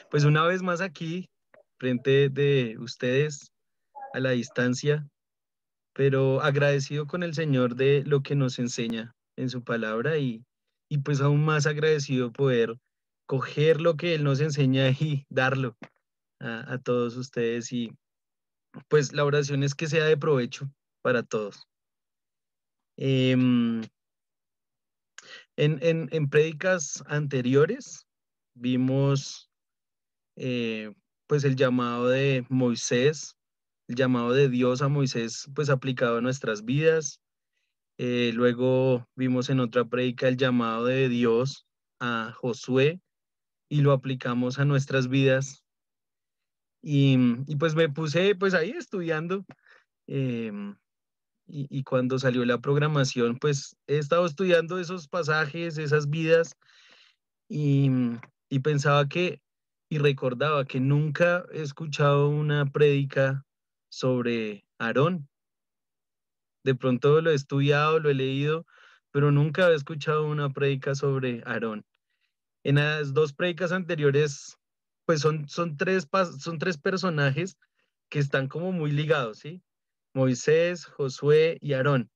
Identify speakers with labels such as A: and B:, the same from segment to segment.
A: Pues una vez más aquí, frente de ustedes, a la distancia, pero agradecido con el Señor de lo que nos enseña en su palabra y pues aún más agradecido poder coger lo que Él nos enseña y darlo a todos ustedes. Y pues la oración es que sea de provecho para todos. Em, en prédicas anteriores vimos eh, pues el llamado de Moisés, el llamado de Dios a Moisés, pues aplicado a nuestras vidas. Luego vimos en otra prédica el llamado de Dios a Josué y lo aplicamos a nuestras vidas. Y pues me puse pues ahí estudiando eh, y cuando salió la programación, pues he estado estudiando esos pasajes, esas vidas y, y pensaba que y recordaba que nunca he escuchado una prédica sobre Aarón. De pronto lo he estudiado, lo he leído, pero nunca he escuchado una prédica sobre Aarón. En las dos prédicas anteriores, pues son tres personajes que están como muy ligados, ¿sí? Moisés, Josué y Aarón.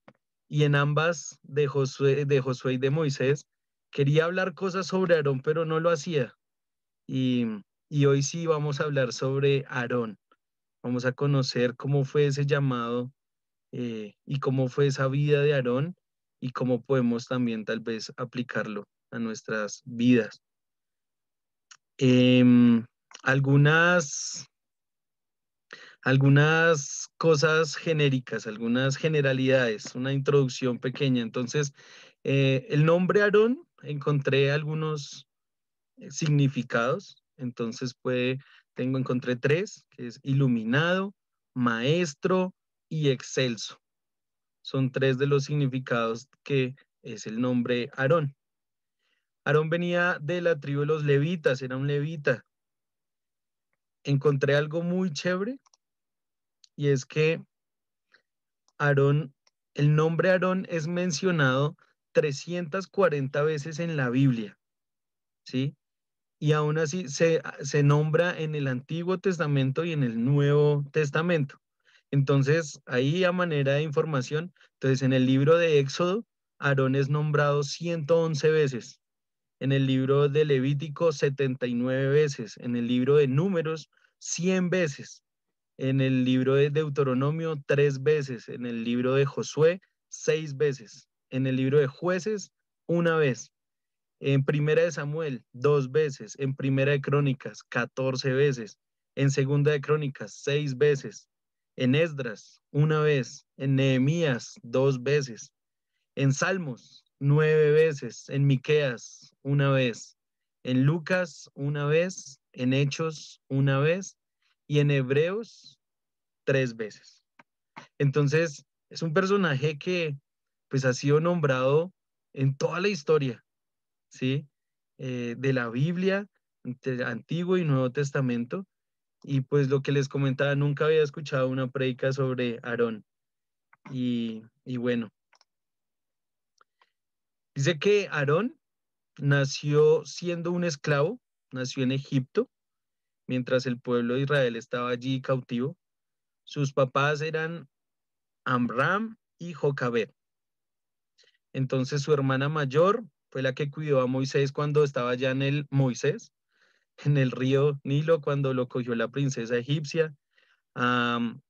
A: Y en ambas de Josué y de Moisés, quería hablar cosas sobre Aarón, pero no lo hacía. Y, y hoy sí vamos a hablar sobre Aarón. Vamos a conocer cómo fue ese llamado y cómo fue esa vida de Aarón y cómo podemos también tal vez aplicarlo a nuestras vidas. Em, algunas, algunas cosas genéricas, algunas generalidades, una introducción pequeña. Entonces, el nombre Aarón, encontré algunos significados. Entonces, encontré tres, que es iluminado, maestro y excelso. Son tres de los significados que es el nombre Aarón. Aarón venía de la tribu de los levitas, era un levita. Encontré algo muy chévere y es que Aarón, el nombre Aarón es mencionado 340 veces en la Biblia, ¿sí? Y aún así se nombra en el Antiguo Testamento y en el Nuevo Testamento. Entonces, ahí a manera de información, entonces en el libro de Éxodo, Aarón es nombrado 111 veces, en el libro de Levítico 79 veces, en el libro de Números 100 veces, en el libro de Deuteronomio 3 veces, en el libro de Josué 6 veces, en el libro de Jueces una vez, en Primera de Samuel 2 veces, en Primera de Crónicas 14 veces, en Segunda de Crónicas 6 veces, en Esdras una vez, en Nehemías 2 veces, en Salmos 9 veces, en Miqueas una vez, en Lucas una vez, en Hechos una vez y en Hebreos 3 veces. Entonces, es un personaje que pues ha sido nombrado en toda la historia, ¿sí? De la Biblia, entre Antiguo y Nuevo Testamento. Y pues lo que les comentaba, nunca había escuchado una prédica sobre Aarón. Y bueno, dice que Aarón nació siendo un esclavo, nació en Egipto, mientras el pueblo de Israel estaba allí cautivo. Sus papás eran Amram y Jocabed. Entonces su hermana mayor fue la que cuidó a Moisés cuando estaba ya en el río Nilo, cuando lo cogió la princesa egipcia. Am,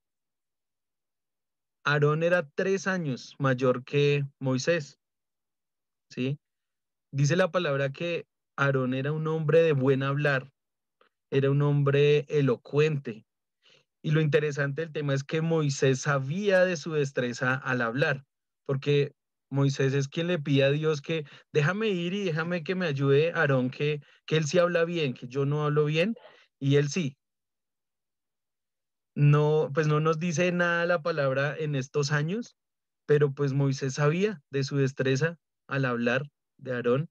A: Aarón era 3 años mayor que Moisés, ¿sí? Dice la palabra que Aarón era un hombre de buen hablar, era un hombre elocuente. Y lo interesante del tema es que Moisés sabía de su destreza al hablar, porque Moisés es quien le pide a Dios que déjame ir y déjame que me ayude Aarón, que él sí habla bien, que yo no hablo bien, y él sí. No, pues no nos dice nada la palabra en estos años, pero pues Moisés sabía de su destreza al hablar de Aarón.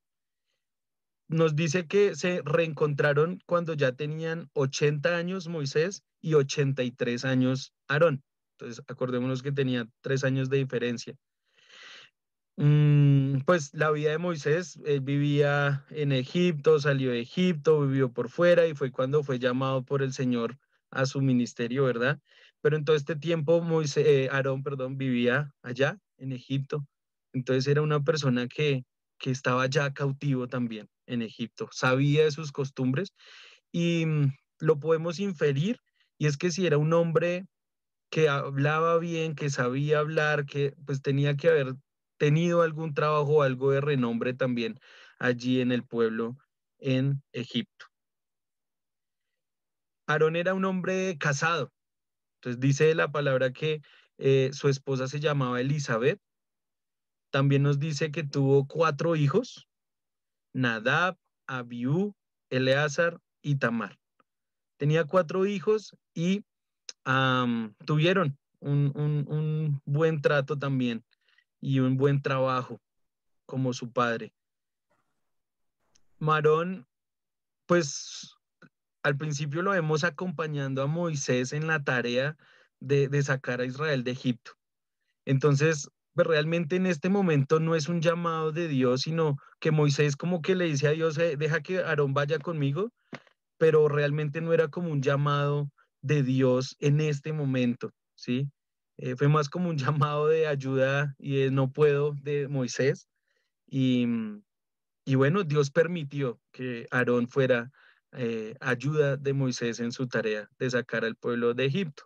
A: Nos dice que se reencontraron cuando ya tenían 80 años Moisés y 83 años Aarón. Entonces, acordémonos que tenía 3 años de diferencia. Pues la vida de Moisés, él vivía en Egipto, salió de Egipto, vivió por fuera y fue cuando fue llamado por el Señor a su ministerio, ¿verdad? Pero en todo este tiempo Aarón, perdón, vivía allá en Egipto. Entonces era una persona que estaba ya cautivo también en Egipto, sabía de sus costumbres y lo podemos inferir, y es que si era un hombre que hablaba bien, que sabía hablar, que pues tenía que haber tenido algún trabajo o algo de renombre también allí en el pueblo en Egipto. Aarón era un hombre casado, entonces dice la palabra que su esposa se llamaba Elizabeth. También nos dice que tuvo cuatro hijos: Nadab, Abiú, Eleazar y Tamar. Tenía cuatro hijos y tuvieron un buen trato también y un buen trabajo como su padre. Marón, pues al principio lo vemos acompañando a Moisés en la tarea de sacar a Israel de Egipto. Entonces, pues realmente en este momento no es un llamado de Dios, sino que Moisés como que le dice a Dios, deja que Aarón vaya conmigo, pero realmente no era como un llamado de Dios en este momento, ¿sí? Fue más como un llamado de ayuda y de no puedo de Moisés. Y, y bueno, Dios permitió que Aarón fuera ayuda de Moisés en su tarea de sacar al pueblo de Egipto.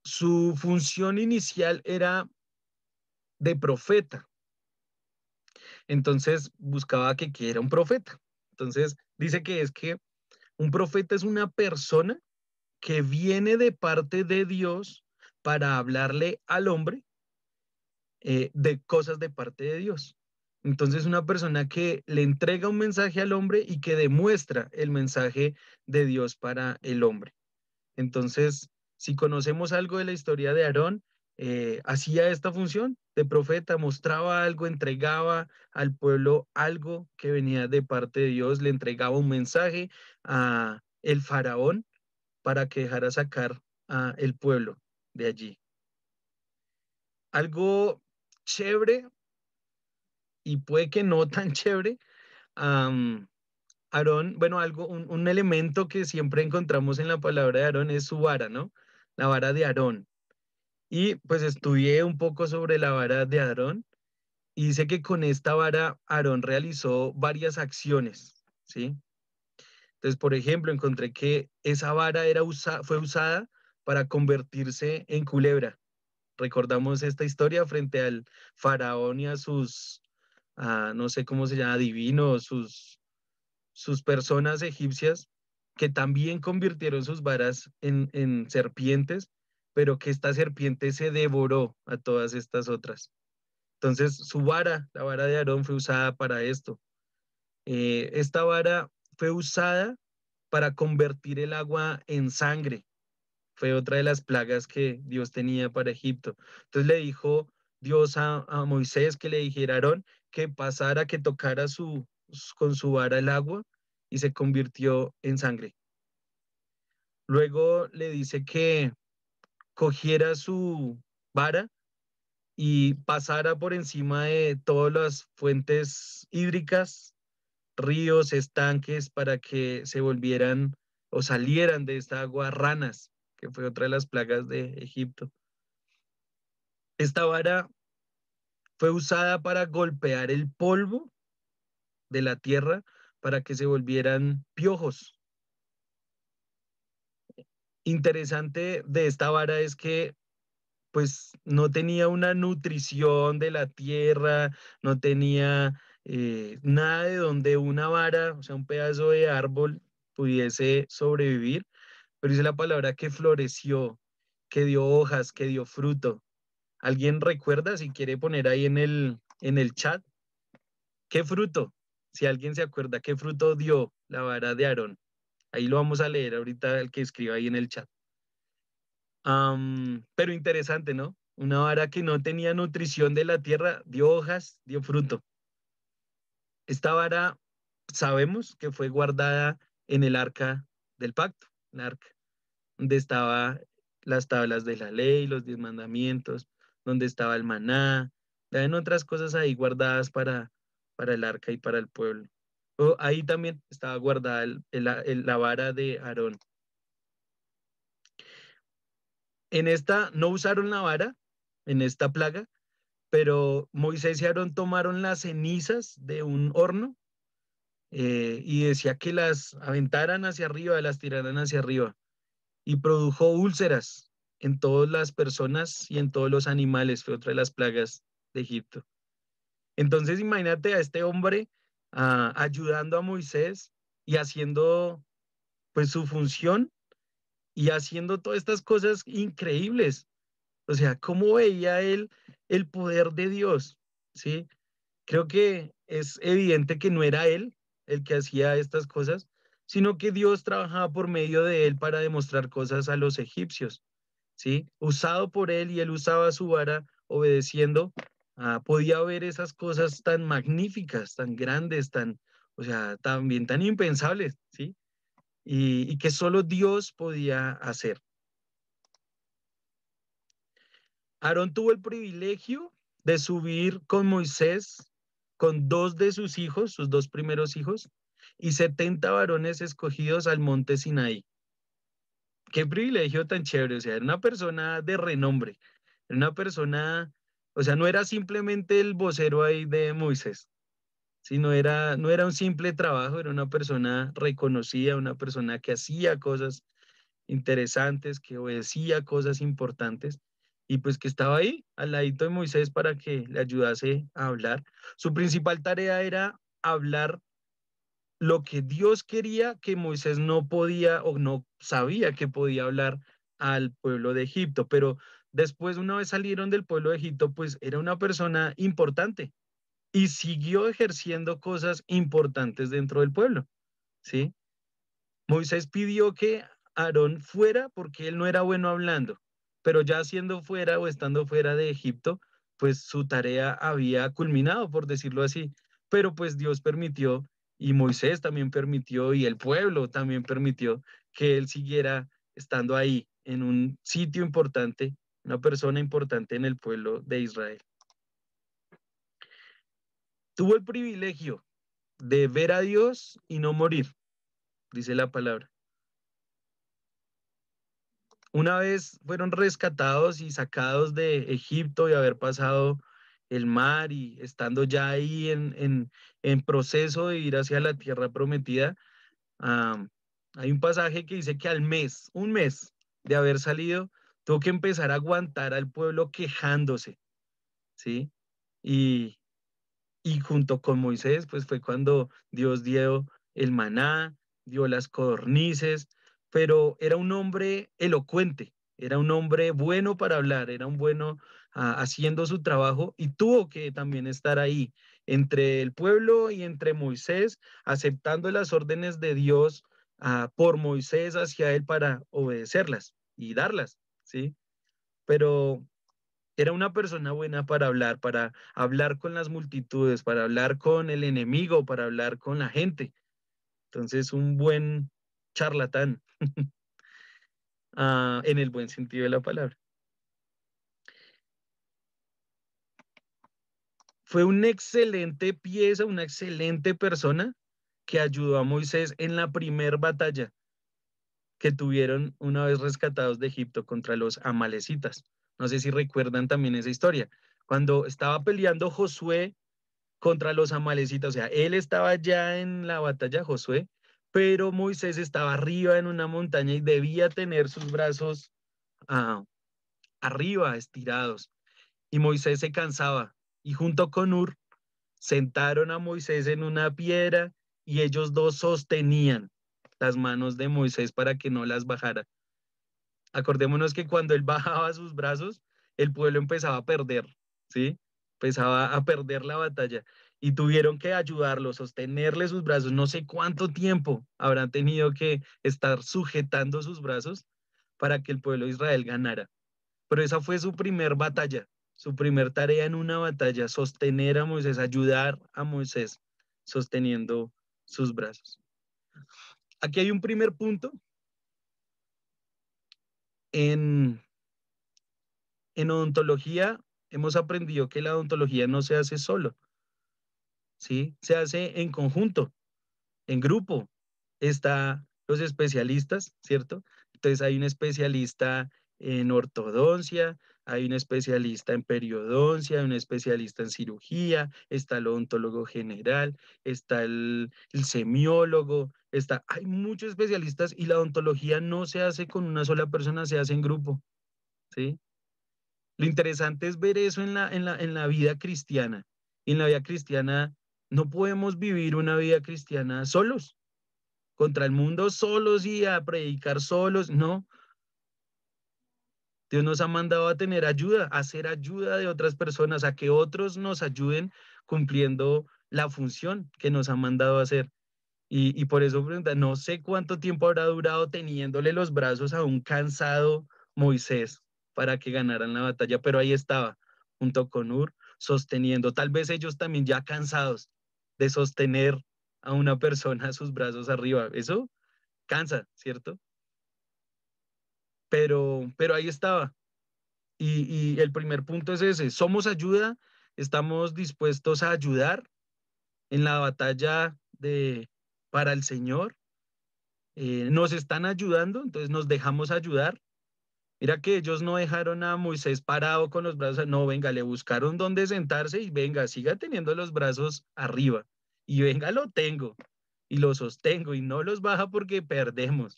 A: Su función inicial era de profeta, entonces buscaba que era un profeta. Entonces dice que es que un profeta es una persona que viene de parte de Dios para hablarle al hombre de cosas de parte de Dios. Entonces, una persona que le entrega un mensaje al hombre y que demuestra el mensaje de Dios para el hombre. Entonces, si conocemos algo de la historia de Aarón, hacía esta función de profeta, mostraba algo, entregaba al pueblo algo que venía de parte de Dios, le entregaba un mensaje a el faraón para que dejara sacar a el pueblo de allí. Algo chévere y puede que no tan chévere. am, Aarón, bueno, un elemento que siempre encontramos en la palabra de Aarón es su vara, ¿no? La vara de Aarón. Y pues estudié un poco sobre la vara de Aarón y dice que con esta vara Aarón realizó varias acciones, ¿sí? Entonces, por ejemplo, encontré que esa vara fue usada para convertirse en culebra. Recordamos esta historia frente al faraón y a sus, no sé cómo se llama, divinos, sus personas egipcias, que también convirtieron sus varas en serpientes, pero que esta serpiente se devoró a todas estas otras. Entonces, su vara, la vara de Aarón, fue usada para esto. Esta vara fue usada para convertir el agua en sangre. Fue otra de las plagas que Dios tenía para Egipto. Entonces le dijo Dios a Moisés que le dijera a Aarón que pasara, que tocara con su vara el agua y se convirtió en sangre. Luego le dice que cogiera su vara y pasara por encima de todas las fuentes hídricas, ríos, estanques, para que se volvieran o salieran de esta agua ranas, que fue otra de las plagas de Egipto. Esta vara fue usada para golpear el polvo de la tierra para que se volvieran piojos. Interesante de esta vara es que pues no tenía una nutrición de la tierra, no tenía nada de donde una vara, o sea, un pedazo de árbol pudiese sobrevivir, pero dice la palabra que floreció, que dio hojas, que dio fruto. ¿Alguien recuerda si quiere poner ahí en el chat? ¿Qué fruto? Si alguien se acuerda, ¿qué fruto dio la vara de Aarón? Ahí lo vamos a leer ahorita el que escriba ahí en el chat. Pero interesante, ¿no? Una vara que no tenía nutrición de la tierra, dio hojas, dio fruto. Esta vara sabemos que fue guardada en el arca del pacto, el arca, donde estaban las tablas de la ley, los 10 mandamientos, donde estaba el maná, Habían otras cosas ahí guardadas para el arca y para el pueblo. Ahí también estaba guardada la vara de Aarón. En esta no usaron la vara, en esta plaga, pero Moisés y Aarón tomaron las cenizas de un horno y decía que las aventaran hacia arriba, las tiraran hacia arriba y produjo úlceras en todas las personas y en todos los animales. Fue otra de las plagas de Egipto. Entonces imagínate a este hombre ayudando a Moisés y haciendo pues su función y haciendo todas estas cosas increíbles. O sea, ¿cómo veía él el poder de Dios? ¿Sí? Creo que es evidente que no era él el que hacía estas cosas, sino que Dios trabajaba por medio de él para demostrar cosas a los egipcios. ¿Sí? Usado por él y él usaba su vara obedeciendo, podía ver esas cosas tan magníficas, tan grandes, o sea, también tan impensables, ¿sí? Y que solo Dios podía hacer. Aarón tuvo el privilegio de subir con Moisés, con dos de sus hijos, sus dos primeros hijos, y 70 varones escogidos al monte Sinaí. Qué privilegio tan chévere, o sea, era una persona de renombre, era una persona, o sea, no era simplemente el vocero ahí de Moisés, sino no era un simple trabajo, era una persona reconocida, una persona que hacía cosas interesantes, que obedecía cosas importantes y pues que estaba ahí al ladito de Moisés para que le ayudase a hablar. Su principal tarea era hablar lo que Dios quería que Moisés no podía o no sabía que podía hablar al pueblo de Egipto, pero después una vez salieron del pueblo de Egipto, pues era una persona importante y siguió ejerciendo cosas importantes dentro del pueblo, ¿sí? Moisés pidió que Aarón fuera porque él no era bueno hablando, pero ya siendo fuera o estando fuera de Egipto, pues su tarea había culminado, por decirlo así. Pero pues Dios permitió y Moisés también permitió y el pueblo también permitió que él siguiera estando ahí en un sitio importante, una persona importante en el pueblo de Israel. Tuvo el privilegio de ver a Dios y no morir, dice la palabra. Una vez fueron rescatados y sacados de Egipto y haber pasado el mar y estando ya ahí en proceso de ir hacia la tierra prometida, ah, hay un pasaje que dice que al mes, un mes de haber salido, tuvo que empezar a aguantar al pueblo quejándose, ¿sí? Y, y junto con Moisés, pues fue cuando Dios dio el maná, dio las codornices, pero era un hombre elocuente, era un hombre bueno para hablar, era un bueno haciendo su trabajo y tuvo que también estar ahí entre el pueblo y entre Moisés, aceptando las órdenes de Dios por Moisés hacia él para obedecerlas y darlas, ¿sí? Pero era una persona buena para hablar con las multitudes, para hablar con el enemigo, para hablar con la gente. Entonces, un buen charlatán, en el buen sentido de la palabra. Fue una excelente pieza, una excelente persona que ayudó a Moisés en la primer batalla que tuvieron una vez rescatados de Egipto contra los amalecitas. No sé si recuerdan también esa historia. Cuando estaba peleando Josué contra los amalecitas, o sea, él estaba ya en la batalla, Josué, pero Moisés estaba arriba en una montaña y debía tener sus brazos ah, arriba, estirados, y Moisés se cansaba, y junto con Ur sentaron a Moisés en una piedra y ellos dos sostenían las manos de Moisés para que no las bajara. Acordémonos que cuando él bajaba sus brazos, el pueblo empezaba a perder, ¿sí? Empezaba a perder la batalla y tuvieron que ayudarlo, sostenerle sus brazos. No sé cuánto tiempo habrán tenido que estar sujetando sus brazos para que el pueblo de Israel ganara. Pero esa fue su primer batalla, su primer tarea en una batalla, sostener a Moisés, ayudar a Moisés sosteniendo sus brazos. Aquí hay un primer punto en, en odontología. hemos aprendido que la odontología no se hace solo, ¿sí? Se hace en conjunto, en grupo. Está los especialistas, ¿cierto? Entonces hay un especialista en ortodoncia, hay un especialista en periodoncia, hay un especialista en cirugía, está el odontólogo general, está el semiólogo, hay muchos especialistas y la odontología no se hace con una sola persona, se hace en grupo, ¿sí? Lo interesante es ver eso en la vida cristiana. Y en la vida cristiana no podemos vivir una vida cristiana solos, contra el mundo solos y a predicar solos. No, Dios nos ha mandado a tener ayuda, a hacer ayuda de otras personas, a que otros nos ayuden cumpliendo la función que nos ha mandado a hacer. Y por eso, no sé cuánto tiempo habrá durado teniéndole los brazos a un cansado Moisés para que ganaran la batalla, pero ahí estaba, junto con Ur, sosteniendo. Tal vez ellos también ya cansados de sostener a una persona sus brazos arriba. Eso cansa, ¿cierto? Pero ahí estaba. Y el primer punto es ese, somos ayuda, estamos dispuestos a ayudar en la batalla para el Señor. Nos están ayudando, entonces nos dejamos ayudar. Mira que ellos no dejaron a Moisés parado con los brazos, no, venga, le buscaron dónde sentarse y venga, siga teniendo los brazos arriba. Y venga, lo tengo y lo sostengo y no los baja porque perdemos.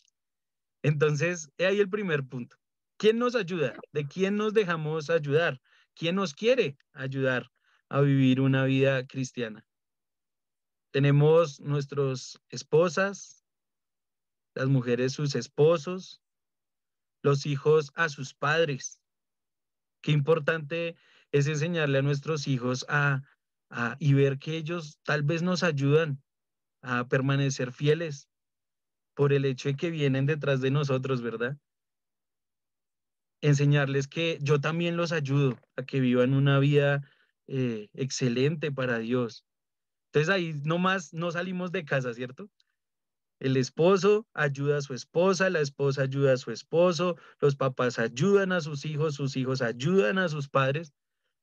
A: Entonces, he ahí el primer punto. ¿Quién nos ayuda? ¿De quién nos dejamos ayudar? ¿Quién nos quiere ayudar a vivir una vida cristiana? Tenemos nuestras esposas, las mujeres sus esposos, los hijos a sus padres. Qué importante es enseñarle a nuestros hijos y ver que ellos tal vez nos ayudan a permanecer fieles por el hecho de que vienen detrás de nosotros, ¿verdad? Enseñarles que yo también los ayudo a que vivan una vida excelente para Dios. Entonces ahí nomás no salimos de casa, ¿cierto? El esposo ayuda a su esposa, la esposa ayuda a su esposo, los papás ayudan a sus hijos ayudan a sus padres,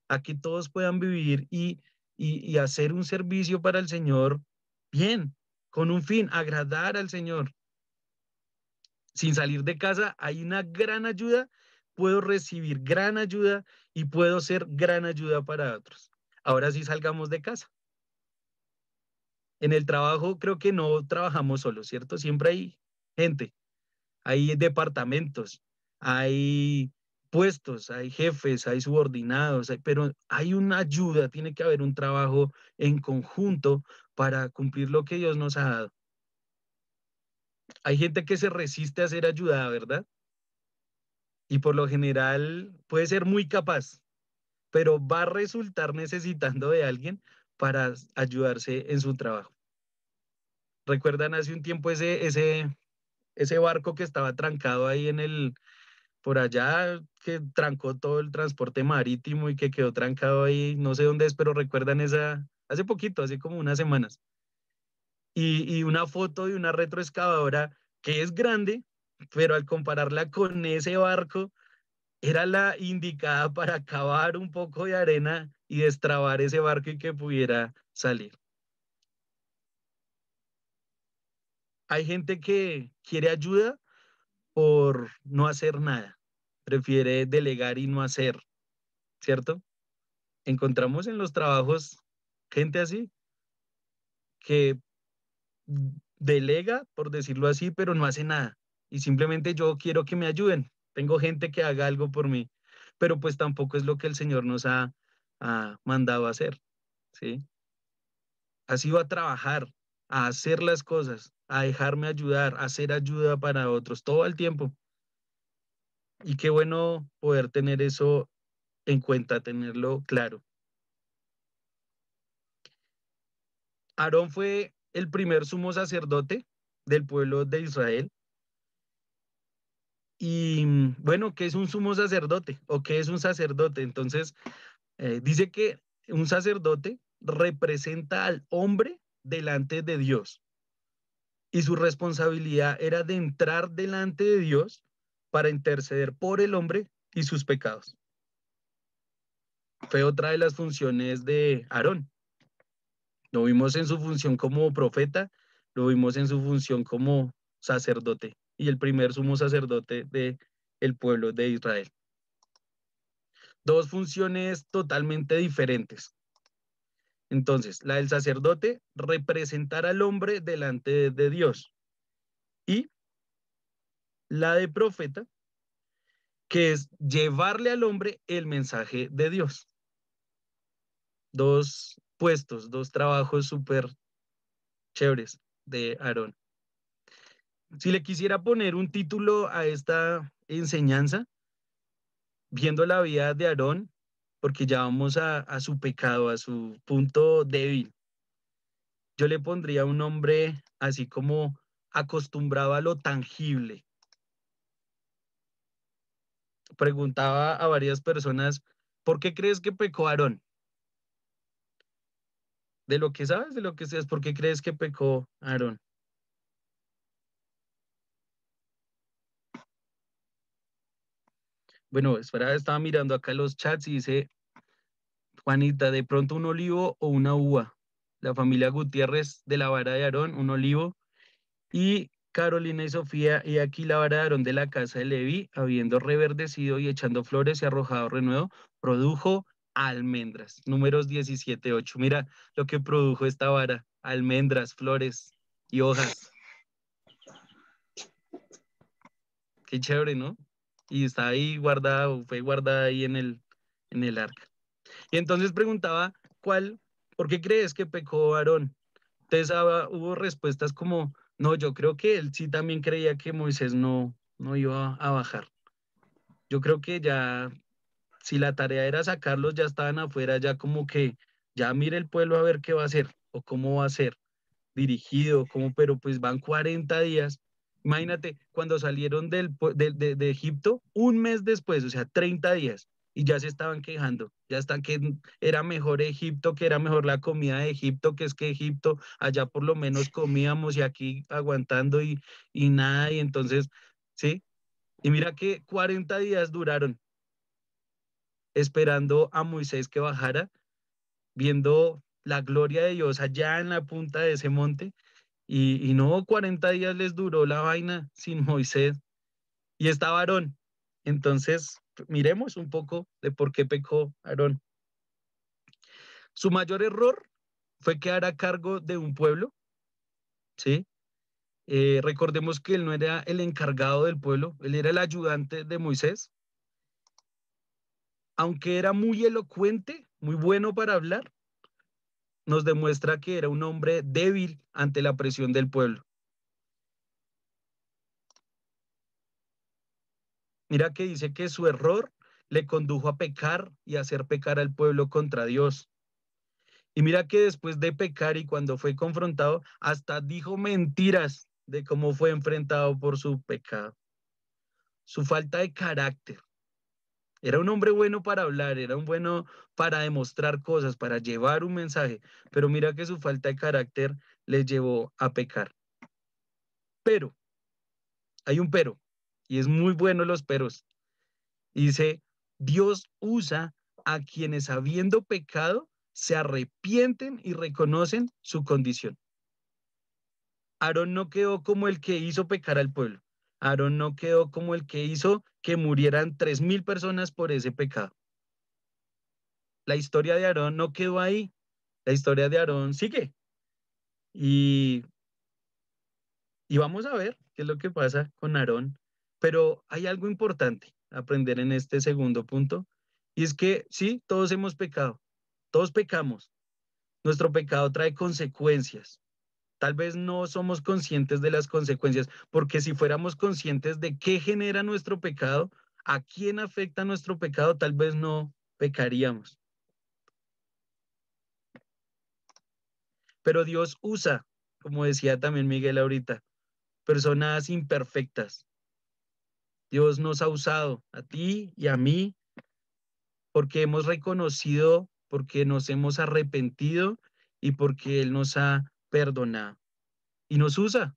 A: a que todos puedan vivir y hacer un servicio para el Señor bien, con un fin, agradar al Señor. Sin salir de casa hay una gran ayuda, puedo recibir gran ayuda y puedo ser gran ayuda para otros. Ahora sí salgamos de casa. En el trabajo creo que no trabajamos solos, ¿cierto? Siempre hay gente, hay departamentos, hay puestos, hay jefes, hay subordinados, pero hay una ayuda, tiene que haber un trabajo en conjunto para cumplir lo que Dios nos ha dado. Hay gente que se resiste a ser ayudada, ¿verdad? Y por lo general puede ser muy capaz, pero va a resultar necesitando de alguien para ayudarse en su trabajo. ¿Recuerdan hace un tiempo ese barco que estaba trancado ahí por allá, que trancó todo el transporte marítimo y que quedó trancado ahí, no sé dónde es, pero recuerdan hace poquito, hace como unas semanas? Y una foto de una retroexcavadora que es grande, pero al compararla con ese barco, era la indicada para cavar un poco de arena y destrabar ese barco y que pudiera salir. Hay gente que quiere ayuda por no hacer nada, prefiere delegar y no hacer, ¿cierto? Encontramos en los trabajos gente así que delega, por decirlo así, pero no hace nada. Y simplemente yo quiero que me ayuden. Tengo gente que haga algo por mí, pero pues tampoco es lo que el Señor nos ha mandado a hacer, ¿sí? Ha sido a trabajar, a hacer las cosas, a dejarme ayudar, a hacer ayuda para otros todo el tiempo. Y qué bueno poder tener eso en cuenta, tenerlo claro. Aarón fue el primer sumo sacerdote del pueblo de Israel. Y bueno, ¿qué es un sumo sacerdote o qué es un sacerdote? Entonces, dice que un sacerdote representa al hombre delante de Dios y su responsabilidad era de entrar delante de Dios para interceder por el hombre y sus pecados. fue otra de las funciones de Aarón. Lo vimos en su función como profeta, lo vimos en su función como sacerdote y el primer sumo sacerdote del pueblo de Israel. Dos funciones totalmente diferentes. Entonces, la del sacerdote, representar al hombre delante de Dios. Y la de profeta, que es llevarle al hombre el mensaje de Dios. Dos puestos, dos trabajos súper chéveres de Aarón. Si le quisiera poner un título a esta enseñanza, viendo la vida de Aarón, porque ya vamos a su pecado, a su punto débil, yo le pondría un nombre así como acostumbrado a lo tangible. Preguntaba a varias personas, ¿por qué crees que pecó Aarón? De lo que sabes, de lo que seas, ¿por qué crees que pecó Aarón? Bueno, espera, estaba mirando acá los chats y dice, Juanita, de pronto un olivo o una uva. La familia Gutiérrez de la vara de Aarón, un olivo. Y Carolina y Sofía, y aquí la vara de Aarón de la casa de Leví, habiendo reverdecido y echando flores y arrojado renuevo, produjo almendras. Números 17:8. Mira lo que produjo esta vara: almendras, flores y hojas. Qué chévere, ¿no? Y está ahí guardada, fue guardada ahí en el arca. Y entonces preguntaba, ¿por qué crees que pecó Aarón? Entonces hubo respuestas como, no, yo creo que él sí también creía que Moisés no iba a bajar. Yo creo que ya, si la tarea era sacarlos, ya estaban afuera, ya como que, ya mire el pueblo a ver qué va a hacer o cómo va a ser dirigido, pero pues van 40 días. Imagínate, cuando salieron de Egipto, un mes después, o sea, 30 días, y ya se estaban quejando, ya están que era mejor Egipto, que era mejor la comida de Egipto, que es que Egipto, allá por lo menos comíamos y aquí aguantando y nada, y entonces, ¿sí? Y mira que 40 días duraron esperando a Moisés que bajara, viendo la gloria de Dios allá en la punta de ese monte. Y no, 40 días les duró la vaina sin Moisés y estaba Aarón. Entonces, miremos un poco de por qué pecó Aarón. Su mayor error fue quedar a cargo de un pueblo, ¿sí? Recordemos que él no era el encargado del pueblo, él era el ayudante de Moisés. Aunque era muy elocuente, muy bueno para hablar, nos demuestra que era un hombre débil ante la presión del pueblo. Mira que dice que su error le condujo a pecar y a hacer pecar al pueblo contra Dios. Y mira que después de pecar y cuando fue confrontado, hasta dijo mentiras de cómo fue enfrentado por su pecado. Su falta de carácter. Era un hombre bueno para hablar, era un bueno para demostrar cosas, para llevar un mensaje, pero mira que su falta de carácter le llevó a pecar. Pero, hay un pero, y es muy bueno los peros. Dice, Dios usa a quienes habiendo pecado se arrepienten y reconocen su condición. Aarón no quedó como el que hizo pecar al pueblo. Aarón no quedó como el que hizo que murieran 3.000 personas por ese pecado. La historia de Aarón no quedó ahí. La historia de Aarón sigue. Y, y vamos a ver qué es lo que pasa con Aarón. Pero hay algo importante a aprender en este segundo punto. Y es que sí, todos hemos pecado. Todos pecamos. Nuestro pecado trae consecuencias. Tal vez no somos conscientes de las consecuencias, porque si fuéramos conscientes de qué genera nuestro pecado, a quién afecta nuestro pecado, tal vez no pecaríamos. Pero Dios usa, como decía también Miguel ahorita, personas imperfectas. Dios nos ha usado a ti y a mí porque hemos reconocido, porque nos hemos arrepentido y porque Él nos ha perdonado. Y nos usa.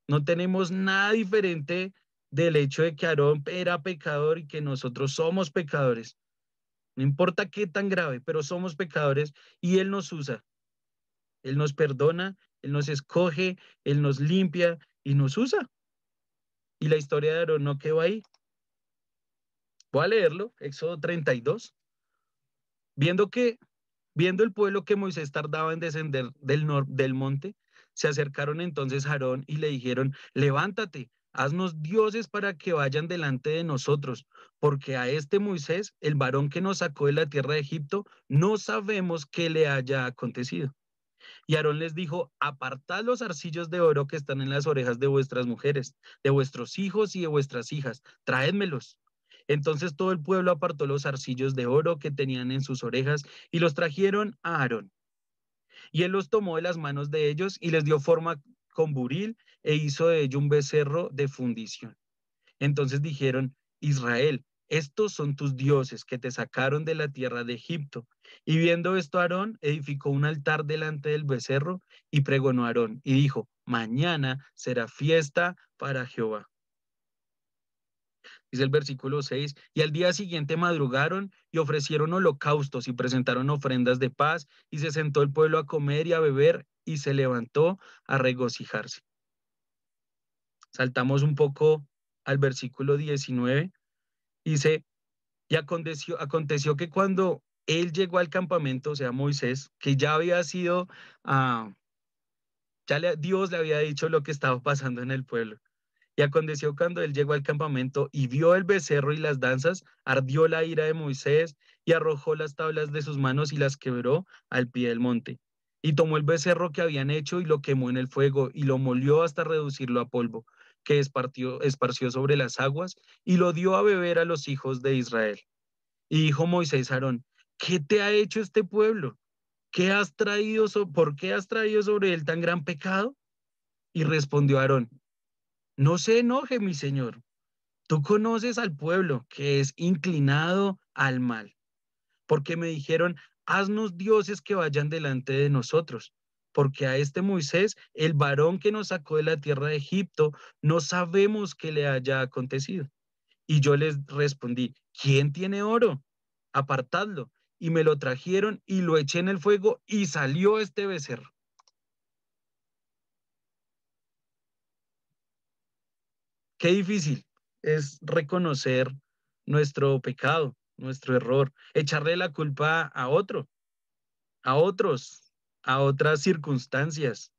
A: No tenemos nada diferente del hecho de que Aarón era pecador y que nosotros somos pecadores. no importa qué tan grave, pero somos pecadores y Él nos usa, Él nos perdona, Él nos escoge, Él nos limpia y nos usa. Y la historia de Aarón no quedó ahí. Voy a leerlo, Éxodo 32. Viendo que, viendo el pueblo que Moisés tardaba en descender del monte, se acercaron entonces a Aarón y le dijeron, levántate, haznos dioses para que vayan delante de nosotros, porque a este Moisés, el varón que nos sacó de la tierra de Egipto, no sabemos qué le haya acontecido. Y Aarón les dijo, apartad los arcillos de oro que están en las orejas de vuestras mujeres, de vuestros hijos y de vuestras hijas, traédmelos. Entonces todo el pueblo apartó los arcillos de oro que tenían en sus orejas y los trajeron a Aarón. Y él los tomó de las manos de ellos y les dio forma con buril e hizo de ello un becerro de fundición. Entonces dijeron, Israel, estos son tus dioses que te sacaron de la tierra de Egipto. Y viendo esto, Aarón edificó un altar delante del becerro y pregonó a Aarón y dijo, mañana será fiesta para Jehová. Dice el versículo 6, y al día siguiente madrugaron y ofrecieron holocaustos y presentaron ofrendas de paz y se sentó el pueblo a comer y a beber y se levantó a regocijarse. Saltamos un poco al versículo 19, dice, y aconteció que cuando él llegó al campamento, o sea, Moisés, que ya había sido, uh, Dios le había dicho lo que estaba pasando en el pueblo. Y aconteció cuando él llegó al campamento y vio el becerro y las danzas, ardió la ira de Moisés y arrojó las tablas de sus manos y las quebró al pie del monte. Y tomó el becerro que habían hecho y lo quemó en el fuego y lo molió hasta reducirlo a polvo, que esparció sobre las aguas y lo dio a beber a los hijos de Israel. Y dijo Moisés a Aarón, ¿qué te ha hecho este pueblo? ¿Por qué has traído sobre él tan gran pecado? Y respondió Aarón, no se enoje, mi señor. Tú conoces al pueblo que es inclinado al mal, porque me dijeron, haznos dioses que vayan delante de nosotros, porque a este Moisés, el varón que nos sacó de la tierra de Egipto, no sabemos qué le haya acontecido. Y yo les respondí, ¿quién tiene oro? Apartadlo. Y me lo trajeron y lo eché en el fuego y salió este becerro. Qué difícil es reconocer nuestro pecado, nuestro error, echarle la culpa a otro, a otros, a otras circunstancias.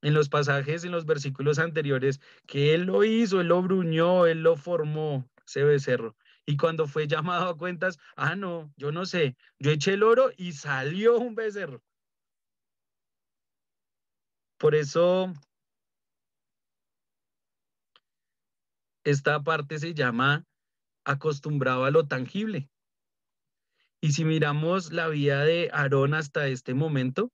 A: En los pasajes, en los versículos anteriores, que él lo hizo, él lo bruñó, él lo formó, ese becerro. Y cuando fue llamado a cuentas, no, yo no sé, yo eché el oro y salió un becerro. Por eso esta parte se llama acostumbrado a lo tangible. Y si miramos la vida de Aarón hasta este momento,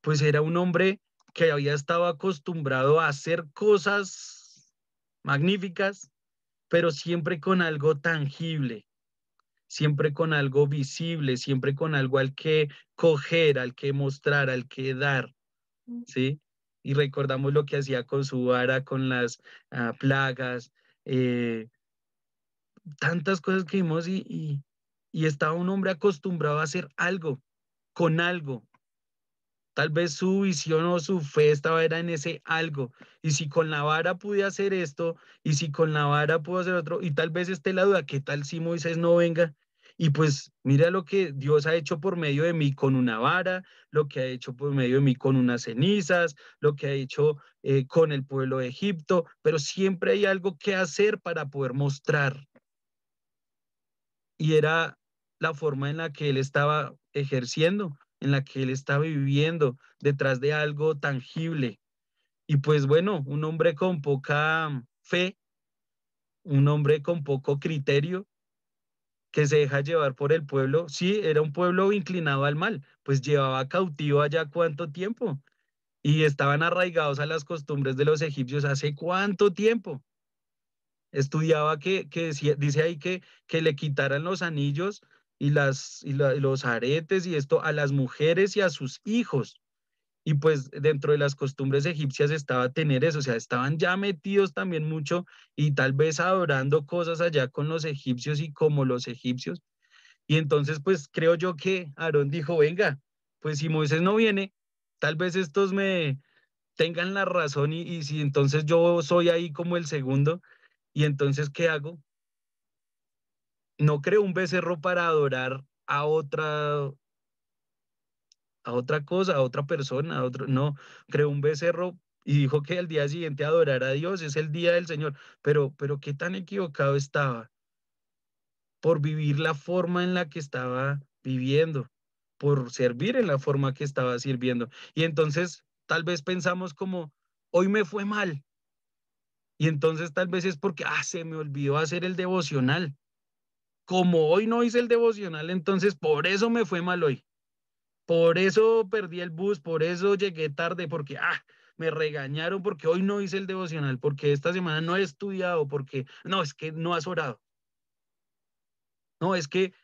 A: pues era un hombre que había estado acostumbrado a hacer cosas magníficas, pero siempre con algo tangible, siempre con algo visible, siempre con algo al que coger, al que mostrar, al que dar, ¿sí? Y recordamos lo que hacía con su vara, con las plagas, eh, tantas cosas que vimos y estaba un hombre acostumbrado a hacer algo, con algo. Tal vez su visión o su fe estaba era en ese algo. Y si con la vara pude hacer esto, y si con la vara puedo hacer otro, y tal vez esté la duda, ¿qué tal si Moisés no venga? Y pues mira lo que Dios ha hecho por medio de mí con una vara, lo que ha hecho por medio de mí con unas cenizas, lo que ha hecho con el pueblo de Egipto, pero siempre hay algo que hacer para poder mostrar y era la forma en la que él estaba ejerciendo, en la que él estaba viviendo detrás de algo tangible. Y pues bueno, un hombre con poca fe, un hombre con poco criterio, que se deja llevar por el pueblo, sí, era un pueblo inclinado al mal, pues llevaba cautivo allá cuánto tiempo y estaban arraigados a las costumbres de los egipcios hace cuánto tiempo. Estudiaba dice ahí que le quitaran los anillos y los aretes y esto a las mujeres y a sus hijos. Y pues dentro de las costumbres egipcias estaba tener eso, o sea, estaban ya metidos también mucho y tal vez adorando cosas allá con los egipcios y como los egipcios. Y entonces pues creo yo que Aarón dijo, venga, pues si Moisés no viene, tal vez estos me tengan la razón y si entonces yo soy ahí como el segundo, y entonces ¿qué hago? No creo un becerro para adorar a otra cosa, a otra persona, a otro, no, creó un becerro y dijo que al día siguiente adorara a Dios, es el día del Señor, pero qué tan equivocado estaba por vivir la forma en la que estaba viviendo, por servir en la forma que estaba sirviendo. Y entonces tal vez pensamos como, hoy me fue mal, y entonces tal vez es porque, se me olvidó hacer el devocional. Como hoy no hice el devocional, entonces por eso me fue mal hoy. Por eso perdí el bus, por eso llegué tarde, porque me regañaron porque hoy no hice el devocional, porque esta semana no he estudiado, porque no, es que no has orado. No, es que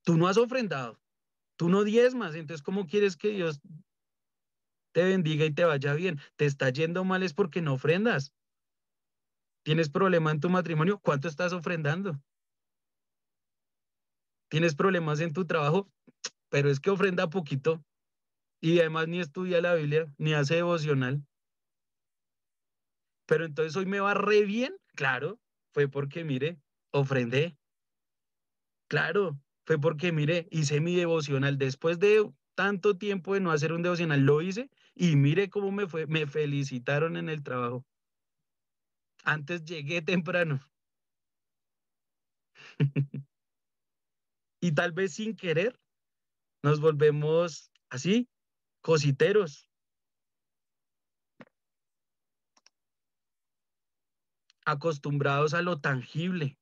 A: tú no has ofrendado, tú no diezmas, entonces ¿cómo quieres que Dios te bendiga y te vaya bien? Te está yendo mal es porque no ofrendas. ¿Tienes problema en tu matrimonio? ¿Cuánto estás ofrendando? ¿Tienes problemas en tu trabajo? Pero es que ofrenda poquito y además ni estudia la Biblia, ni hace devocional. Pero entonces hoy me va re bien. Claro, fue porque, mire, ofrendé. Claro, fue porque, mire, hice mi devocional. Después de tanto tiempo de no hacer un devocional, lo hice y mire cómo me fue. Me felicitaron en el trabajo. Antes llegué temprano y tal vez sin querer nos volvemos así, cositeros, acostumbrados a lo tangible.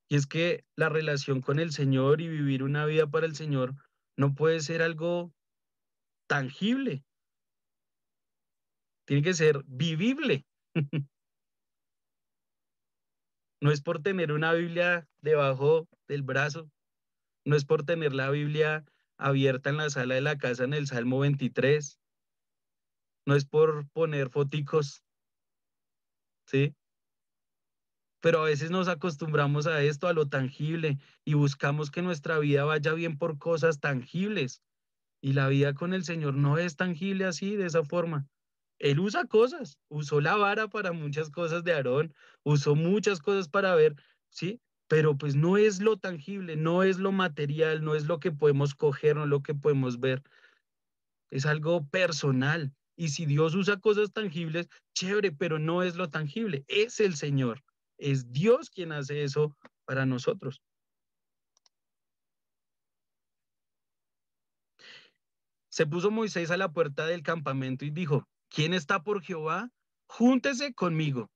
A: Y es que la relación con el Señor y vivir una vida para el Señor no puede ser algo tangible, tiene que ser vivible. No es por tener una Biblia debajo del brazo, no es por tener la Biblia abierta en la sala de la casa en el Salmo 23, no es por poner foticos, ¿sí? Pero a veces nos acostumbramos a esto, a lo tangible, y buscamos que nuestra vida vaya bien por cosas tangibles. Y la vida con el Señor no es tangible así, de esa forma. Él usa cosas, usó la vara para muchas cosas de Aarón, usó muchas cosas para ver, ¿sí? Pero pues no es lo tangible, no es lo material, no es lo que podemos coger, no es lo que podemos ver, es algo personal. Y si Dios usa cosas tangibles, chévere, pero no es lo tangible, es el Señor, es Dios quien hace eso para nosotros. Se puso Moisés a la puerta del campamento y dijo, ¿quién está por Jehová? Júntese conmigo.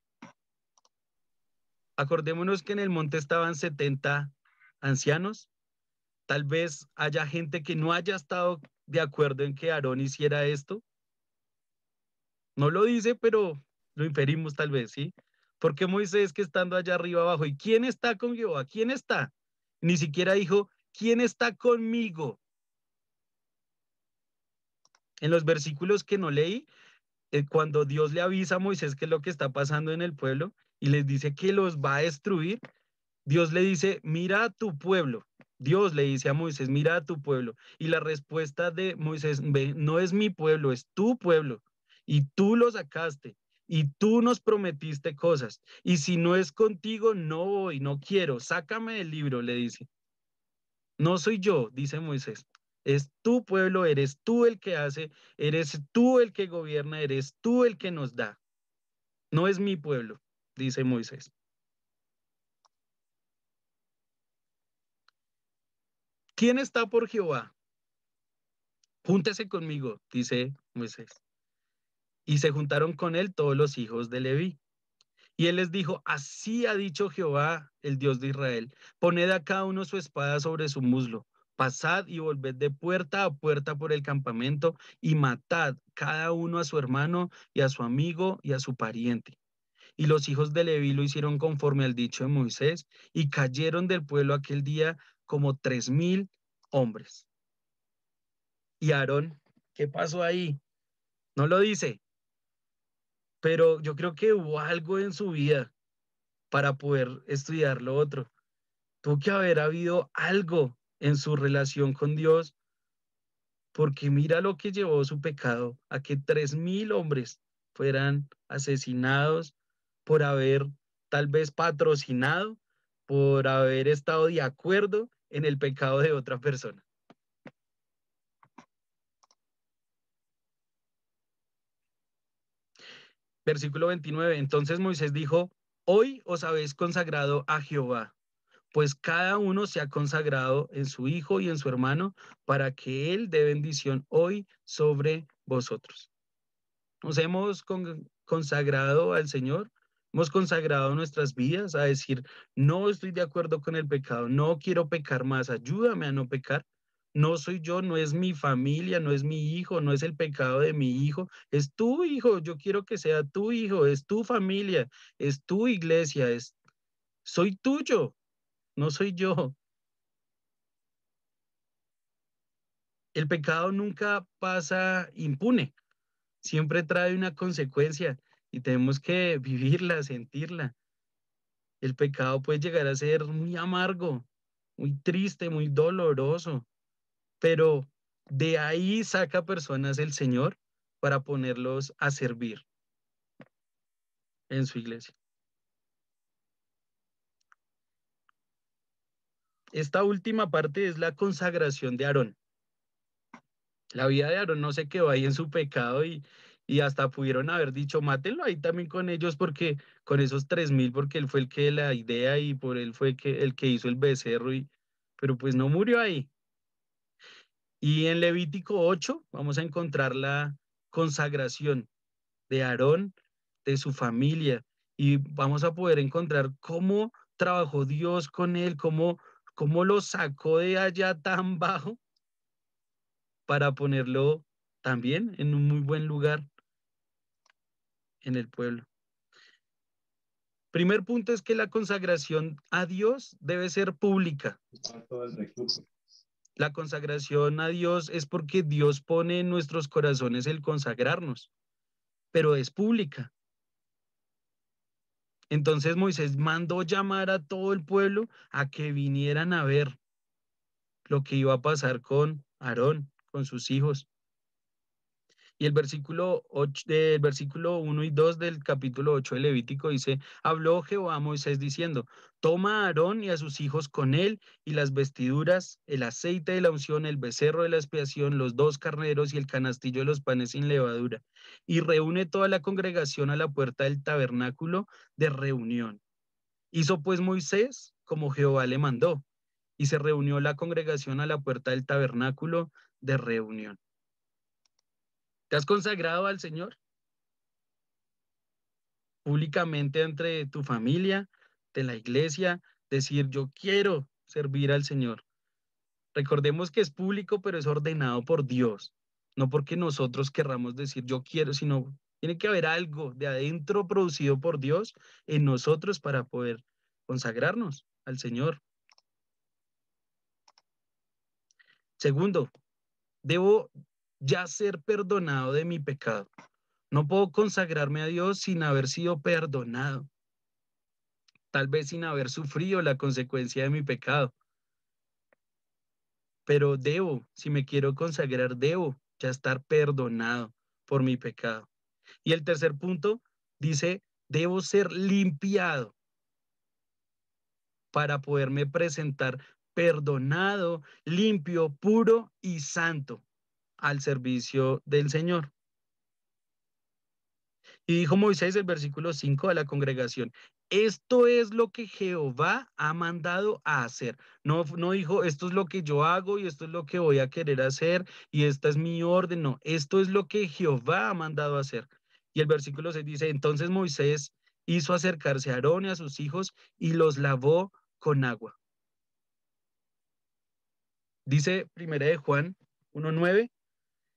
A: Acordémonos que en el monte estaban 70 ancianos. Tal vez haya gente que no haya estado de acuerdo en que Aarón hiciera esto. No lo dice, pero lo inferimos tal vez, ¿sí? Porque Moisés que estando allá arriba abajo, ¿y quién está con Jehová? ¿Quién está? Ni siquiera dijo, ¿quién está conmigo? En los versículos que no leí, cuando Dios le avisa a Moisés qué es lo que está pasando en el pueblo y les dice que los va a destruir, Dios le dice, mira a tu pueblo. Dios le dice a Moisés, mira a tu pueblo. Y la respuesta de Moisés, ve, no es mi pueblo, es tu pueblo. Y tú lo sacaste. Y tú nos prometiste cosas. Y si no es contigo, no voy, no quiero. Sácame del libro, le dice. No soy yo, dice Moisés. Es tu pueblo, eres tú el que hace, eres tú el que gobierna, eres tú el que nos da. No es mi pueblo, dice Moisés. ¿Quién está por Jehová? Júntese conmigo, dice Moisés. Y se juntaron con él todos los hijos de Leví. Y él les dijo, así ha dicho Jehová, el Dios de Israel, poned a cada uno su espada sobre su muslo, pasad y volved de puerta a puerta por el campamento y matad cada uno a su hermano y a su amigo y a su pariente. Y los hijos de Leví lo hicieron conforme al dicho de Moisés y cayeron del pueblo aquel día como 3000 hombres. Y Aarón, ¿qué pasó ahí? No lo dice, pero yo creo que hubo algo en su vida para poder estudiar lo otro. Tuvo que haber habido algo en su relación con Dios, porque mira lo que llevó su pecado a que 3.000 hombres fueran asesinados por haber tal vez patrocinado, por haber estado de acuerdo en el pecado de otra persona. Versículo 29. Entonces Moisés dijo, hoy os habéis consagrado a Jehová, pues cada uno se ha consagrado en su hijo y en su hermano, para que él dé bendición hoy sobre vosotros. Nos hemos consagrado al Señor, hemos consagrado nuestras vidas a decir, no estoy de acuerdo con el pecado, no quiero pecar más, ayúdame a no pecar. No soy yo, no es mi familia, no es mi hijo, no es el pecado de mi hijo, es tu hijo, yo quiero que sea tu hijo, es tu familia, es tu iglesia, soy tuyo, no soy yo. El pecado nunca pasa impune, siempre trae una consecuencia y tenemos que vivirla, sentirla. El pecado puede llegar a ser muy amargo, muy triste, muy doloroso, pero de ahí saca personas el Señor para ponerlos a servir en su iglesia. Esta última parte es la consagración de Aarón. La vida de Aarón no se quedó ahí en su pecado y hasta pudieron haber dicho, mátenlo ahí también con ellos porque con esos 3.000, porque él fue el que la idea y por él fue el que hizo el becerro, pero pues no murió ahí. Y en Levítico 8 vamos a encontrar la consagración de Aarón, de su familia, y vamos a poder encontrar cómo trabajó Dios con él, cómo lo sacó de allá tan bajo para ponerlo también en un muy buen lugar en el pueblo. Primer punto es que la consagración a Dios debe ser pública. La consagración a Dios es porque Dios pone en nuestros corazones el consagrarnos, pero es pública. Entonces Moisés mandó llamar a todo el pueblo a que vinieran a ver lo que iba a pasar con Aarón, con sus hijos. Y el versículo 1 y 2 del capítulo 8 de Levítico dice, habló Jehová a Moisés diciendo, toma a Aarón y a sus hijos con él y las vestiduras, el aceite de la unción, el becerro de la expiación, los 2 carneros y el canastillo de los panes sin levadura, y reúne toda la congregación a la puerta del tabernáculo de reunión. Hizo pues Moisés como Jehová le mandó, y se reunió la congregación a la puerta del tabernáculo de reunión. ¿Te has consagrado al Señor públicamente entre tu familia, de la iglesia? Decir, yo quiero servir al Señor. Recordemos que es público, pero es ordenado por Dios, no porque nosotros querramos decir yo quiero, sino tiene que haber algo de adentro producido por Dios en nosotros para poder consagrarnos al Señor. Segundo, debo ya ser perdonado de mi pecado. No puedo consagrarme a Dios sin haber sido perdonado, tal vez sin haber sufrido la consecuencia de mi pecado, pero debo, si me quiero consagrar, debo ya estar perdonado por mi pecado. Y el tercer punto dice, debo ser limpiado para poderme presentar perdonado, limpio, puro y santo al servicio del Señor. Y dijo Moisés, el versículo 5 a la congregación, esto es lo que Jehová ha mandado a hacer. No, no dijo, esto es lo que yo hago y esto es lo que voy a querer hacer y esta es mi orden. No, esto es lo que Jehová ha mandado a hacer. Y el versículo 6 dice, entonces Moisés hizo acercarse a Aarón y a sus hijos y los lavó con agua. Dice primera de Juan 1:9.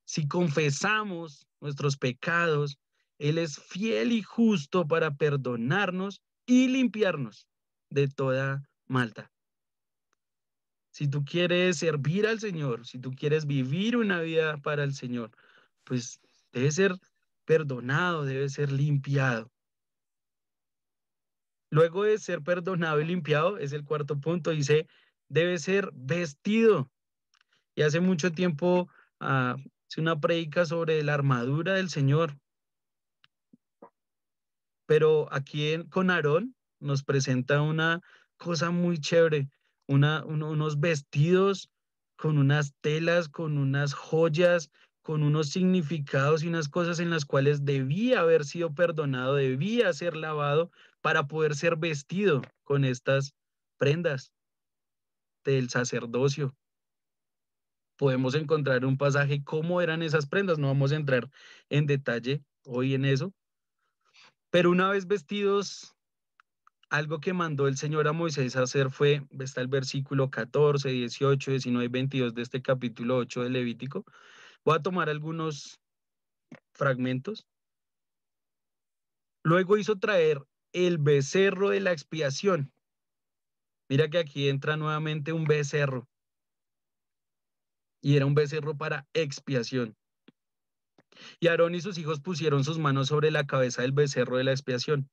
A: Si confesamos nuestros pecados, Él es fiel y justo para perdonarnos y limpiarnos de toda maldad. Si tú quieres servir al Señor, si tú quieres vivir una vida para el Señor, pues debe ser perdonado, debe ser limpiado. Luego de ser perdonado y limpiado, es el cuarto punto, dice, debe ser vestido. Y hace mucho tiempo hice una prédica sobre la armadura del Señor, pero aquí con Aarón nos presenta una cosa muy chévere, unos vestidos con unas telas, con unas joyas, con unos significados y unas cosas en las cuales debía haber sido perdonado, debía ser lavado para poder ser vestido con estas prendas del sacerdocio. Podemos encontrar un pasaje cómo eran esas prendas, no vamos a entrar en detalle hoy en eso, pero una vez vestidos, algo que mandó el Señor a Moisés a hacer fue, está el versículo 14, 18, 19 y 22 de este capítulo 8 de Levítico. Voy a tomar algunos fragmentos. Luego hizo traer el becerro de la expiación. Mira que aquí entra nuevamente un becerro y era un becerro para expiación. Y Aarón y sus hijos pusieron sus manos sobre la cabeza del becerro de la expiación.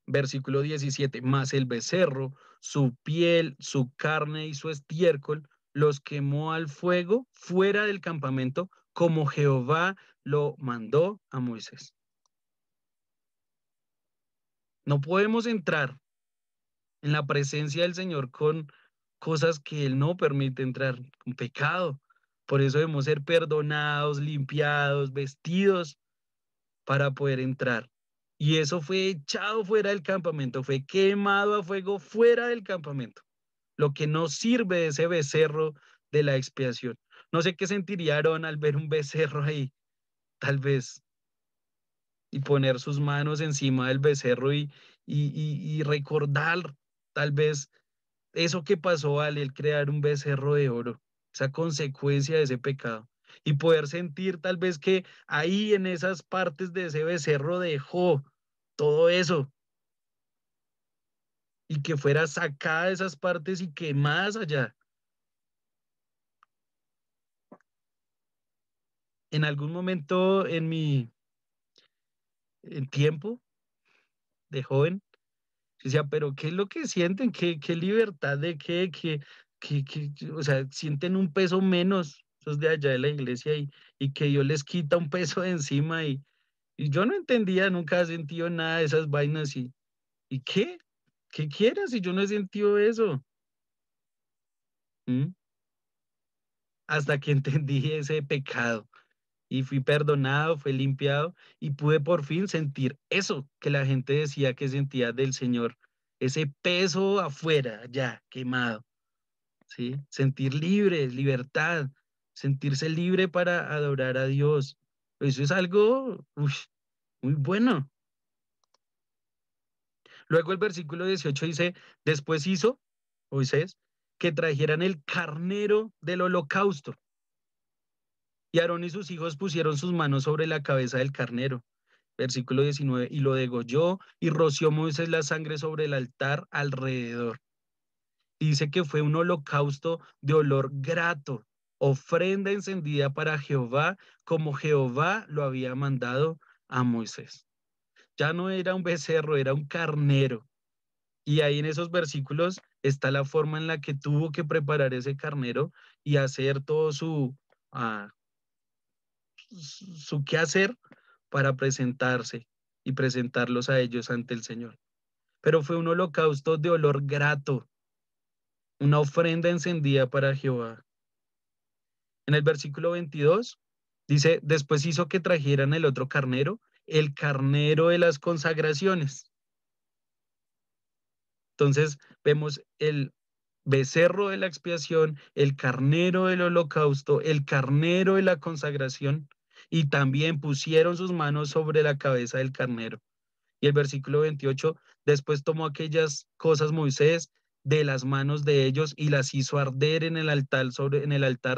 A: Versículo 17, más el becerro, su piel, su carne y su estiércol, los quemó al fuego fuera del campamento, como Jehová lo mandó a Moisés. No podemos entrar en la presencia del Señor con cosas que Él no permite entrar, con pecado. Por eso debemos ser perdonados, limpiados, vestidos para poder entrar. Y eso fue echado fuera del campamento, fue quemado a fuego fuera del campamento. Lo que no sirve de ese becerro de la expiación. No sé qué sentiría Aarón al ver un becerro ahí, tal vez, y poner sus manos encima del becerro y recordar tal vez eso que pasó al él crear un becerro de oro, esa consecuencia de ese pecado. Y poder sentir tal vez que ahí en esas partes de ese becerro dejó todo eso y que fuera sacada de esas partes y que más allá. En algún momento en mi tiempo de joven, decía, pero ¿qué es lo que sienten? ¿Qué libertad de o sea, sienten un peso menos, esos de allá de la iglesia, y que Dios les quita un peso de encima y yo no entendía, nunca he sentido nada de esas vainas ¿y qué? ¿Qué quieras si yo no he sentido eso? ¿Mm? Hasta que entendí ese pecado y fui perdonado, fui limpiado y pude por fin sentir eso que la gente decía que sentía del Señor, ese peso afuera, ya quemado, ¿sí? Sentir libre, libertad, sentirse libre para adorar a Dios. Eso es algo muy bueno. Luego el versículo 18 dice, después hizo Moisés que trajeran el carnero del holocausto. Y Aarón y sus hijos pusieron sus manos sobre la cabeza del carnero. Versículo 19, y lo degolló y roció Moisés la sangre sobre el altar alrededor. Y dice que fue un holocausto de olor grato, ofrenda encendida para Jehová, como Jehová lo había mandado a Moisés. Ya no era un becerro, era un carnero. Y ahí en esos versículos está la forma en la que tuvo que preparar ese carnero y hacer todo ah, su quehacer para presentarse y presentarlos a ellos ante el Señor. Pero fue un holocausto de olor grato, una ofrenda encendida para Jehová. En el versículo 22 dice, después hizo que trajeran el carnero de las consagraciones. Entonces vemos el becerro de la expiación, el carnero del holocausto, el carnero de la consagración, y también pusieron sus manos sobre la cabeza del carnero. Y el versículo 28, después tomó aquellas cosas Moisés de las manos de ellos y las hizo arder en el altar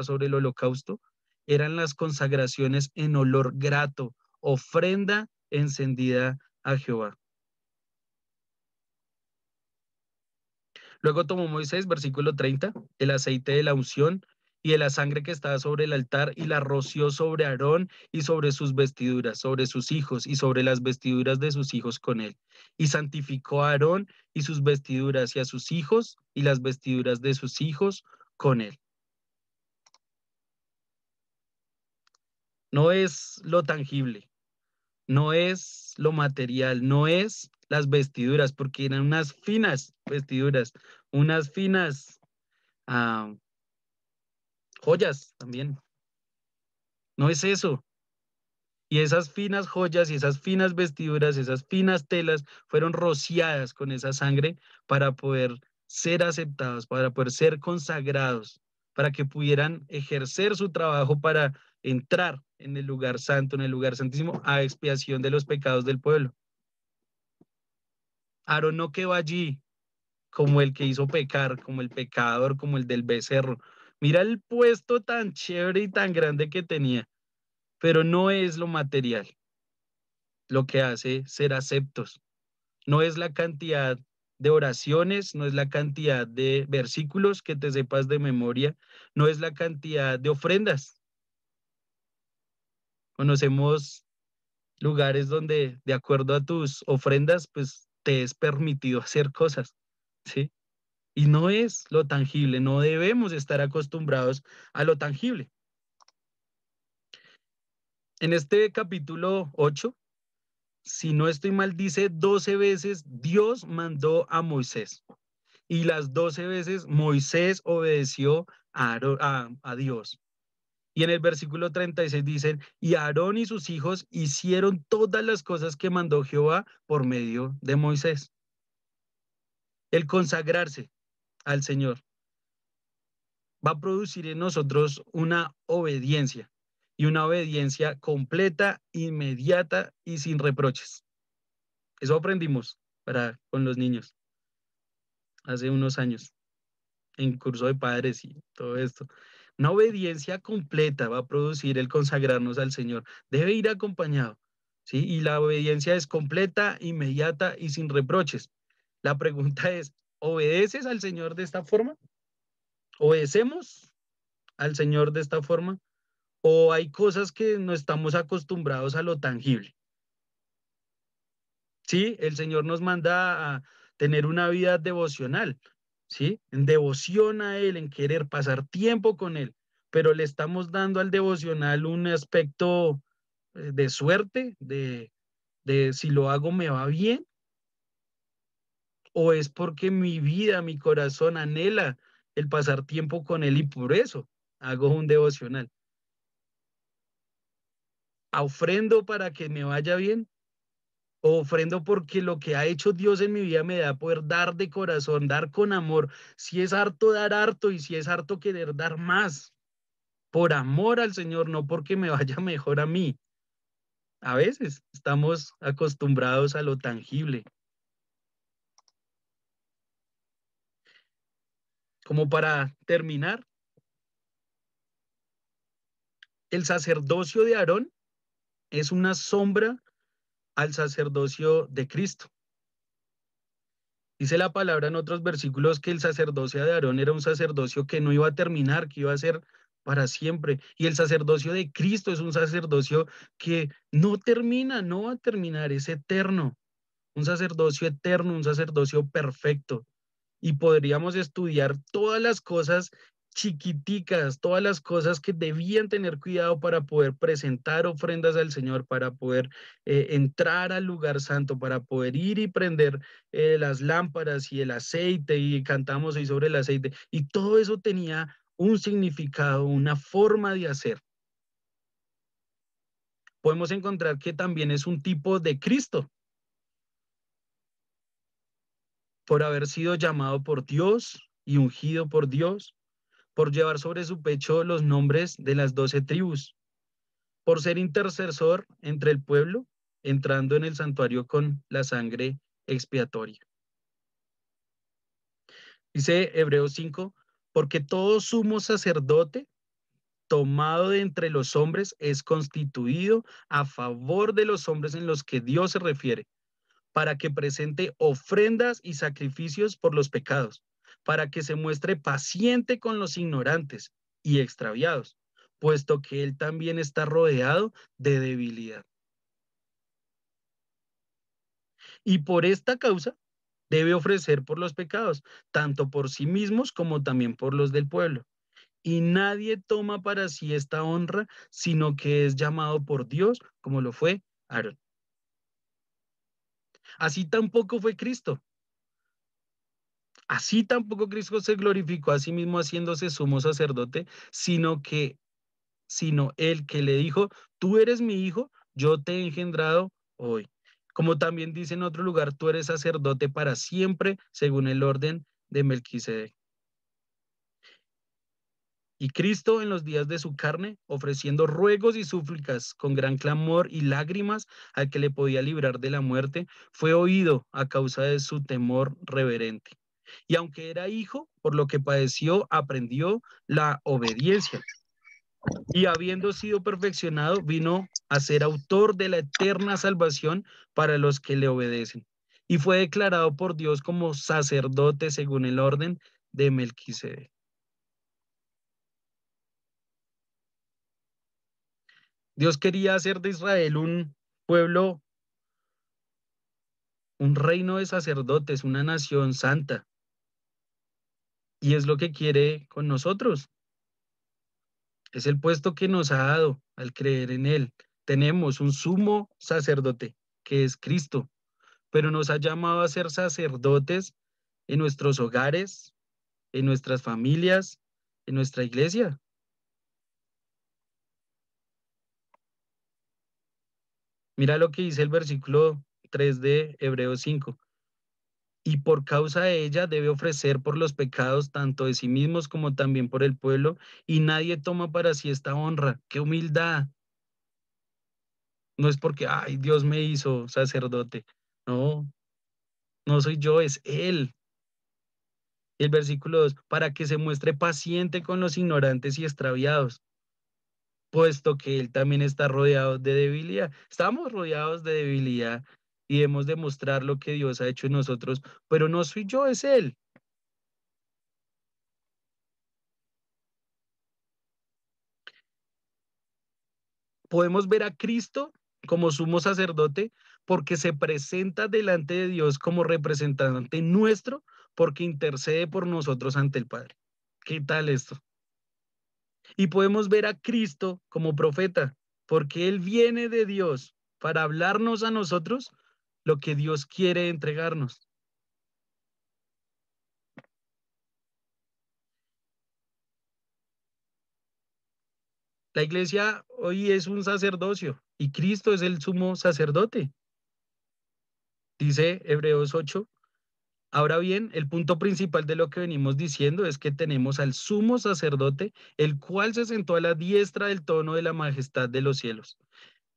A: sobre el holocausto. Eran las consagraciones en olor grato, ofrenda encendida a Jehová. Luego tomó Moisés, versículo 30, el aceite de la unción y de la sangre que estaba sobre el altar, y la roció sobre Aarón y sobre sus vestiduras, sobre sus hijos y sobre las vestiduras de sus hijos con él. Y santificó a Aarón y sus vestiduras y a sus hijos y las vestiduras de sus hijos con él. No es lo tangible, no es lo material, no es las vestiduras, porque eran unas finas vestiduras, unas finas ah, joyas también. No es eso. Y esas finas joyas y esas finas vestiduras, esas finas telas fueron rociadas con esa sangre para poder ser aceptados, para poder ser consagrados, para que pudieran ejercer su trabajo para entrar en el lugar santo, en el lugar santísimo, a expiación de los pecados del pueblo. Aarón no quedó allí como el que hizo pecar, como el pecador, como el del becerro. Mira el puesto tan chévere y tan grande que tenía, pero no es lo material lo que hace ser aceptos. No es la cantidad de oraciones, no es la cantidad de versículos que te sepas de memoria, no es la cantidad de ofrendas. Conocemos lugares donde de acuerdo a tus ofrendas, pues te es permitido hacer cosas, ¿sí? Y no es lo tangible, no debemos estar acostumbrados a lo tangible. En este capítulo 8, si no estoy mal, dice 12 veces Dios mandó a Moisés. Y las 12 veces Moisés obedeció a Dios. Y en el versículo 36 dicen, y Aarón y sus hijos hicieron todas las cosas que mandó Jehová por medio de Moisés. El consagrarse al Señor va a producir en nosotros una obediencia y una obediencia completa, inmediata y sin reproches. Eso aprendimos con los niños hace unos años, en curso de padres y todo esto. Una obediencia completa va a producir el consagrarnos al Señor. Debe ir acompañado, ¿sí? Y la obediencia es completa, inmediata y sin reproches. La pregunta es, ¿obedeces al Señor de esta forma? ¿Obedecemos al Señor de esta forma? ¿O hay cosas que no estamos acostumbrados a lo tangible? Sí, el Señor nos manda a tener una vida devocional, ¿sí? En devoción a Él, en querer pasar tiempo con Él, pero le estamos dando al devocional un aspecto de suerte, de si lo hago me va bien, o es porque mi vida, mi corazón anhela el pasar tiempo con Él y por eso hago un devocional. Ofrendo para que me vaya bien, ofrendo porque lo que ha hecho Dios en mi vida me da poder dar de corazón, dar con amor. Si es harto, dar harto, y si es harto, querer dar más. Por amor al Señor, no porque me vaya mejor a mí. A veces estamos acostumbrados a lo tangible. Como para terminar, el sacerdocio de Aarón es una sombra al sacerdocio de Cristo. Dice la palabra en otros versículos que el sacerdocio de Aarón era un sacerdocio que no iba a terminar, que iba a ser para siempre. Y el sacerdocio de Cristo es un sacerdocio que no termina, no va a terminar, es eterno. Un sacerdocio eterno, un sacerdocio perfecto. Y podríamos estudiar todas las cosas chiquiticas, todas las cosas que debían tener cuidado para poder presentar ofrendas al Señor, para poder entrar al lugar santo, para poder ir y prender las lámparas y el aceite y cantamos ahí sobre el aceite. Y todo eso tenía un significado, una forma de hacer. Podemos encontrar que también es un tipo de Cristo, por haber sido llamado por Dios y ungido por Dios, por llevar sobre su pecho los nombres de las 12 tribus, por ser intercesor entre el pueblo, entrando en el santuario con la sangre expiatoria. Dice Hebreos 5, porque todo sumo sacerdote tomado de entre los hombres es constituido a favor de los hombres en los que Dios se refiere, para que presente ofrendas y sacrificios por los pecados, para que se muestre paciente con los ignorantes y extraviados, puesto que él también está rodeado de debilidad. Y por esta causa debe ofrecer por los pecados, tanto por sí mismos como también por los del pueblo. Y nadie toma para sí esta honra, sino que es llamado por Dios, como lo fue Aarón. Así tampoco fue Cristo. Así tampoco Cristo se glorificó a sí mismo haciéndose sumo sacerdote, sino el que le dijo, tú eres mi hijo, yo te he engendrado hoy. Como también dice en otro lugar, tú eres sacerdote para siempre, según el orden de Melquisedec. Y Cristo en los días de su carne, ofreciendo ruegos y súplicas con gran clamor y lágrimas al que le podía librar de la muerte, fue oído a causa de su temor reverente. Y aunque era hijo, por lo que padeció, aprendió la obediencia. Y habiendo sido perfeccionado, vino a ser autor de la eterna salvación para los que le obedecen. Y fue declarado por Dios como sacerdote según el orden de Melquisedec. Dios quería hacer de Israel un pueblo, un reino de sacerdotes, una nación santa. Y es lo que quiere con nosotros. Es el puesto que nos ha dado al creer en Él. Tenemos un sumo sacerdote, que es Cristo, pero nos ha llamado a ser sacerdotes en nuestros hogares, en nuestras familias, en nuestra iglesia. Mira lo que dice el versículo 3 de Hebreos 5. Y por causa de ella debe ofrecer por los pecados tanto de sí mismos como también por el pueblo, y nadie toma para sí esta honra. ¡Qué humildad! No es porque, ay, Dios me hizo sacerdote. No, no soy yo, es Él. El versículo 2, para que se muestre paciente con los ignorantes y extraviados, puesto que Él también está rodeado de debilidad. Estamos rodeados de debilidad y debemos demostrar lo que Dios ha hecho en nosotros, pero no soy yo, es Él. Podemos ver a Cristo como sumo sacerdote porque se presenta delante de Dios como representante nuestro, porque intercede por nosotros ante el Padre. ¿Qué tal esto? Y podemos ver a Cristo como profeta, porque Él viene de Dios para hablarnos a nosotros lo que Dios quiere entregarnos. La iglesia hoy es un sacerdocio y Cristo es el sumo sacerdote. Dice Hebreos 8. Ahora bien, el punto principal de lo que venimos diciendo es que tenemos al sumo sacerdote, el cual se sentó a la diestra del trono de la majestad de los cielos.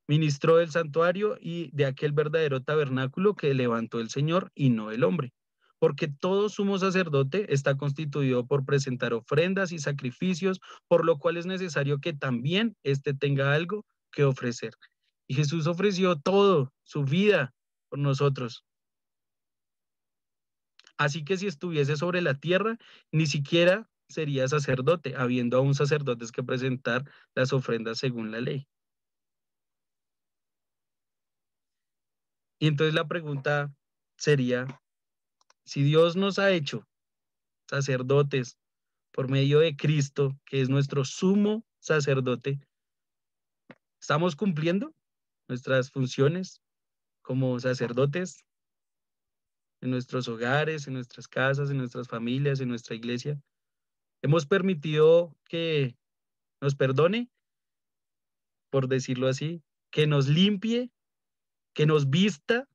A: Ministró del santuario y de aquel verdadero tabernáculo que levantó el Señor y no el hombre. Porque todo sumo sacerdote está constituido por presentar ofrendas y sacrificios, por lo cual es necesario que también éste tenga algo que ofrecer. Y Jesús ofreció todo, su vida, por nosotros. Así que si estuviese sobre la tierra, ni siquiera sería sacerdote, habiendo aún sacerdotes que presentar las ofrendas según la ley. Y entonces la pregunta sería, si Dios nos ha hecho sacerdotes por medio de Cristo, que es nuestro sumo sacerdote, ¿estamos cumpliendo nuestras funciones como sacerdotes en nuestros hogares, en nuestras casas, en nuestras familias, en nuestra iglesia? ¿Hemos permitido que nos perdone, por decirlo así, que nos limpie, que nos vista,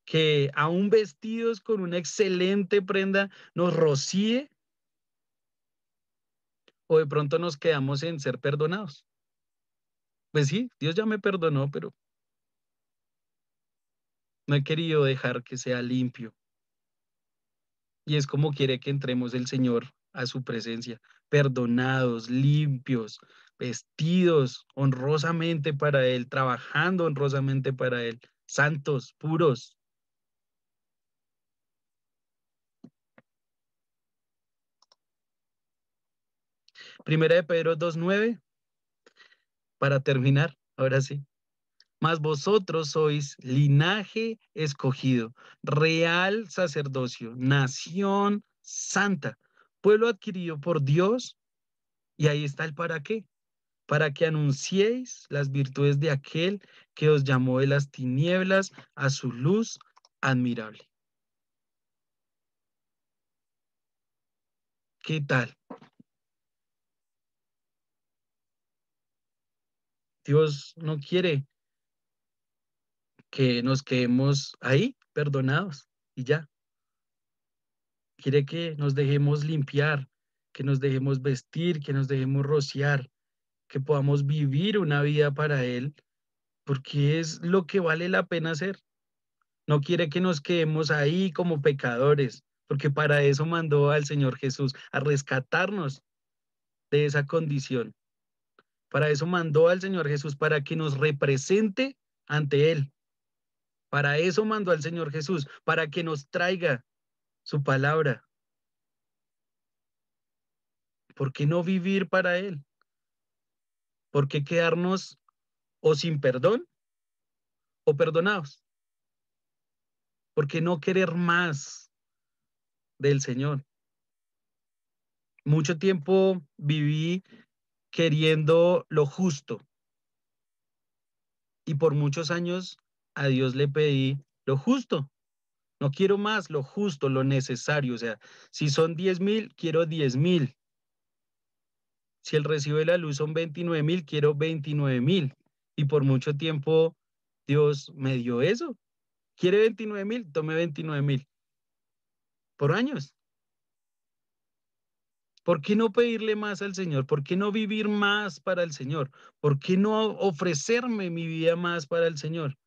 A: que aún vestidos con una excelente prenda nos rocíe, o de pronto nos quedamos en ser perdonados? Pues sí, Dios ya me perdonó, pero no he querido dejar que sea limpio. Y es como quiere que entremos el Señor a su presencia, perdonados, limpios, vestidos honrosamente para Él, trabajando honrosamente para Él, santos, puros. Primera de Pedro 2:9, para terminar, ahora sí. Mas vosotros sois linaje escogido, real sacerdocio, nación santa, pueblo adquirido por Dios, y ahí está el para qué, para que anunciéis las virtudes de aquel que os llamó de las tinieblas a su luz admirable. ¿Qué tal? Dios no quiere que nos quedemos ahí perdonados y ya. Quiere que nos dejemos limpiar, que nos dejemos vestir, que nos dejemos rociar, que podamos vivir una vida para Él, porque es lo que vale la pena hacer. No quiere que nos quedemos ahí como pecadores, porque para eso mandó al Señor Jesús, a rescatarnos de esa condición. Para eso mandó al Señor Jesús, para que nos represente ante Él. Para eso mandó al Señor Jesús, para que nos traiga su palabra. ¿Por qué no vivir para Él? ¿Por qué quedarnos o sin perdón o perdonados? ¿Por qué no querer más del Señor? Mucho tiempo viví queriendo lo justo y por muchos años a Dios le pedí lo justo. No quiero más, lo justo, lo necesario. O sea, si son 10,000, quiero 10,000. Si el recibo de la luz son 29,000, quiero 29,000. Y por mucho tiempo Dios me dio eso. ¿Quiere 29,000? Tome 29,000. Por años. ¿Por qué no pedirle más al Señor? ¿Por qué no vivir más para el Señor? ¿Por qué no ofrecerme mi vida más para el Señor?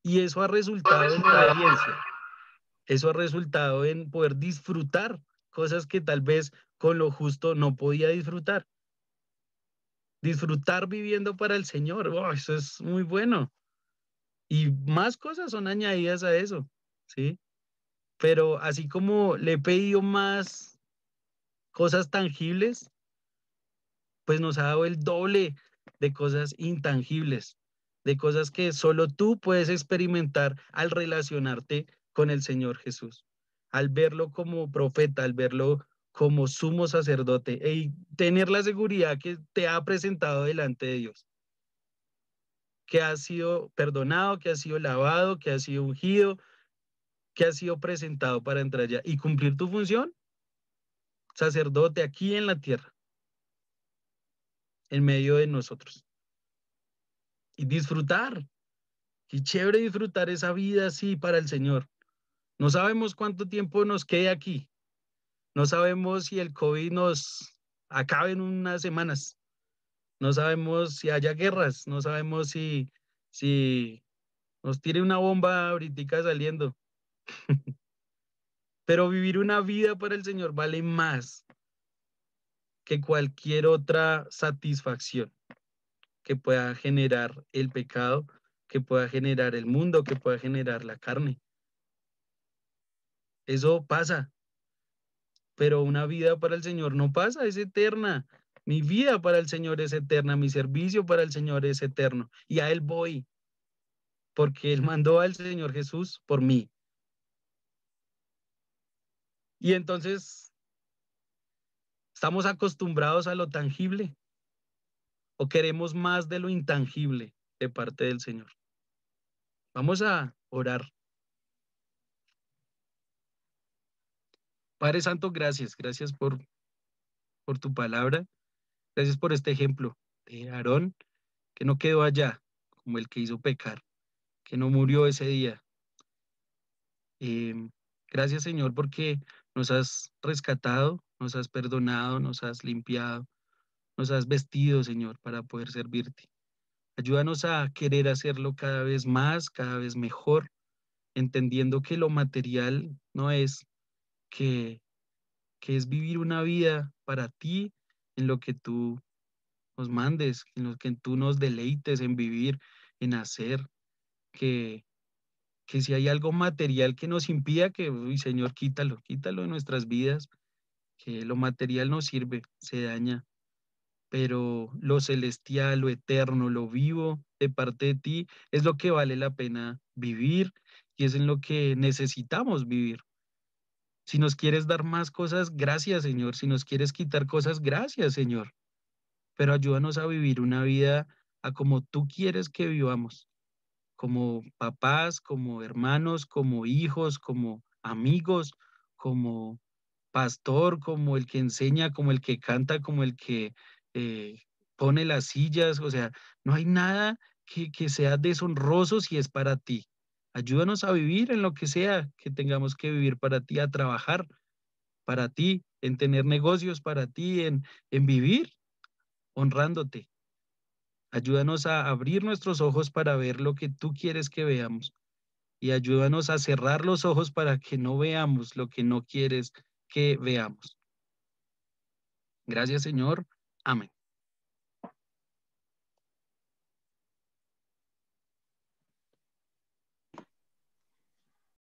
A: Y eso ha resultado en obediencia. Eso ha resultado en poder disfrutar cosas que tal vez con lo justo no podía disfrutar. Disfrutar viviendo para el Señor, oh, eso es muy bueno. Y más cosas son añadidas a eso, ¿sí? Pero así como le he pedido más cosas tangibles, pues nos ha dado el doble de cosas intangibles, de cosas que solo tú puedes experimentar al relacionarte con el Señor Jesús, al verlo como profeta, al verlo como sumo sacerdote y tener la seguridad que te ha presentado delante de Dios, que ha sido perdonado, que ha sido lavado, que ha sido ungido, que ha sido presentado para entrar allá y cumplir tu función, sacerdote aquí en la tierra, en medio de nosotros. Y disfrutar. Qué chévere disfrutar esa vida así para el Señor. No sabemos cuánto tiempo nos quede aquí. No sabemos si el COVID nos acabe en unas semanas. No sabemos si haya guerras. No sabemos si nos tire una bomba ahorita saliendo. Pero vivir una vida para el Señor vale más que cualquier otra satisfacción que pueda generar el pecado, que pueda generar el mundo, que pueda generar la carne. Eso pasa, pero una vida para el Señor no pasa, es eterna. Mi vida para el Señor es eterna, mi servicio para el Señor es eterno. Y a Él voy, porque Él mandó al Señor Jesús por mí. Y entonces, ¿estamos acostumbrados a lo tangible o queremos más de lo intangible de parte del Señor? Vamos a orar. Padre Santo, gracias, gracias por tu palabra, gracias por este ejemplo de Aarón, que no quedó allá como el que hizo pecar, que no murió ese día. Gracias, Señor, porque nos has rescatado, nos has perdonado, nos has limpiado, nos has vestido, Señor, para poder servirte. Ayúdanos a querer hacerlo cada vez más, cada vez mejor, entendiendo que lo material no es, que, que es vivir una vida para ti en lo que tú nos mandes, en lo que tú nos deleites en vivir, en hacer, que si hay algo material que nos impida, que, uy, Señor, quítalo, quítalo de nuestras vidas que lo material no sirve, se daña, pero lo celestial, lo eterno, lo vivo de parte de ti es lo que vale la pena vivir y es en lo que necesitamos vivir. Si nos quieres dar más cosas, gracias, Señor. Si nos quieres quitar cosas, gracias, Señor. Pero ayúdanos a vivir una vida a como tú quieres que vivamos, como papás, como hermanos, como hijos, como amigos, como pastor, como el que enseña, como el que canta, como el que eh, pone las sillas. O sea, no hay nada que sea deshonroso si es para ti. Ayúdanos a vivir en lo que sea que tengamos que vivir para ti, a trabajar para ti, en tener negocios para ti, en vivir honrándote. Ayúdanos a abrir nuestros ojos para ver lo que tú quieres que veamos y ayúdanos a cerrar los ojos para que no veamos lo que no quieres que veamos. Gracias, Señor. Amén.